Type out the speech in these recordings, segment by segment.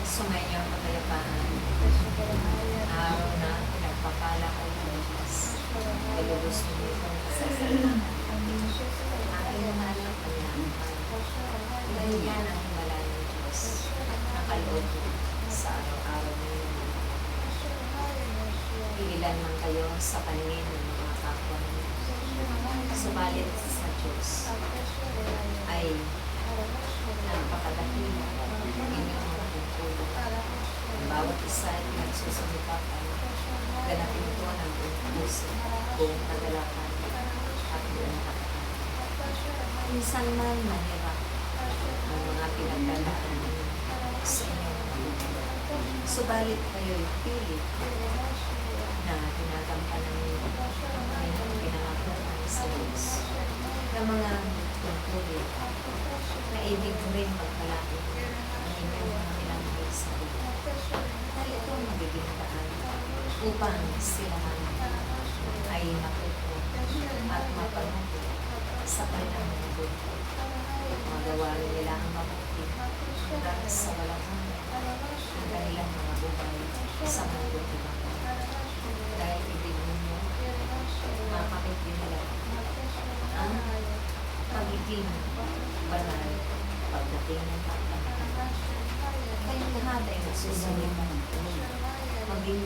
Sumainyo ang kapayapaan. Araw na pinagpapala kayo ng Diyos. Kalubos ninyo itong kasasalan. Aking mahal ng Panginoon. Dahil yan ang himala ng Diyos. Nakaloob sa araw-araw ninyo. Ilan man kayo sa paningin ng mga kapwa ninyo. Subalit sa Diyos ay napakadakila inyong mga tungkulong. Ang bawat isa ay nagsusumikapan. Ganapin ito ng buong puso, buong kagalakan at buong katawan. Minsan man mahirap ang mga pinagdadaanan sa inyong mga. Subalit kayo'y pilit na tinagampanan ninyo ang inyong pinangakuan sa Diyos ng mga tungkulin na ibig rin pagpalapit ang inyong mga pinangakuan sa Diyos. Dahil ito ang magiging daan upang sila ay matuto at mapanuto sa kanilang mga buhay. Magawa nila ang mabuti hanggang sa walang hanggan ang kanilang mga buhay sa mabuti mga. Dahil ibig ninyo, makakapit din nila ang pagiging banal pagdating ng pagkakas. Kayong lahat ay nagsusunod maging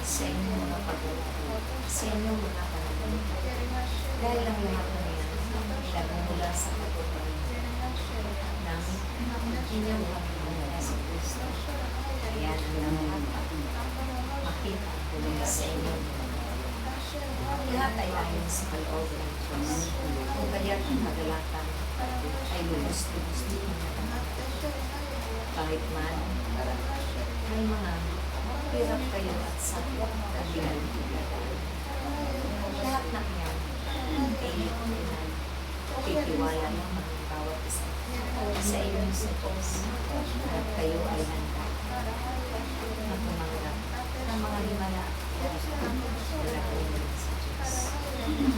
sa inyong mga pagkakas, sa inyong mga panahon. Dahil ang lahat na yan, nagmumula sa pagkakas ng inyong Panginoon sa Kristo. Kaya ang lahat makita sa inyong lahat ay ayon sa kaloob ng Diyos. Kung kaya't ang kagalakan ay lubos-lubos din. Kahit man, may mga hirap kayo at sakit na pinagdadaan. Lahat ng yan ay titiwala naman ang bawat isa sa inyong sa Diyos. At kayo ay handa na tumanggap ng mga himala na kayo sa Diyos.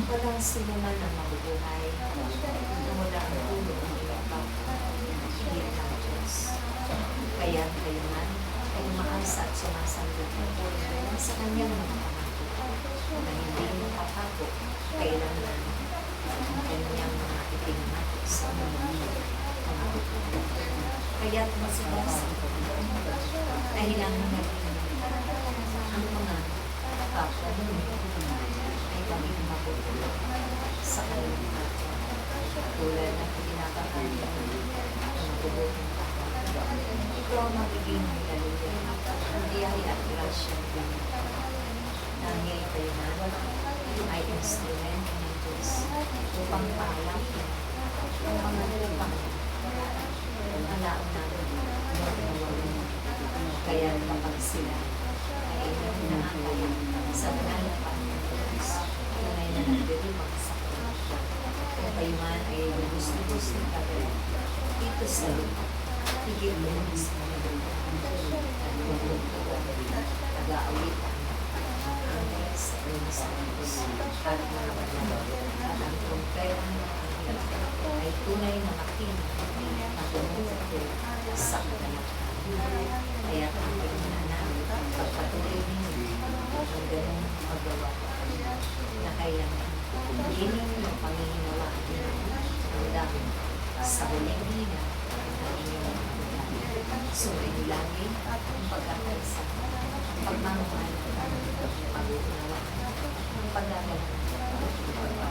Walang sinuman ang mabubuhay na wala ang tulong ng ilang pagkakilit ng Diyos. Kaya kayo man ay umaasa at sumasanggol sa kanyang mga pangako na hindi makapako kailanman ang kanyang mga ipinangako sa mga pangako. Kaya masigas ay hinanganap ang mga kapwa ay maging mabuti sa kanilang kapwa. Tulad ng pinapakain ng mabubuting kapwa. Ito ang magiging halaluya ang diyahe at grasya dahil kayo na ay instrument ng Diyos upang paalapin ang mga nilapang ang alaon namin kaya kapag sila ay nangangayan sa nalapang ng Diyos tunay na nagdirimang sa kanya kung kayo man ay lubos-lubos ng kagaya dito sa lupa higit mo sa mga nag-aawitan ang sa inyong sa Diyos at mga banal at ang trompeta ng Panginoon ay tunay na makinig na tumututo sa kagalakan. Kaya ang pinananaw pagpatuloy ninyo ang ganun magawa na kailangan hindi ninyo panginawaan hanggang sa huling hina ng inyong sumayin lagi ang pagkakaisa, ang pagmamahal, ang pag-unawa, ang pag-agalan, ang pagpapagawa.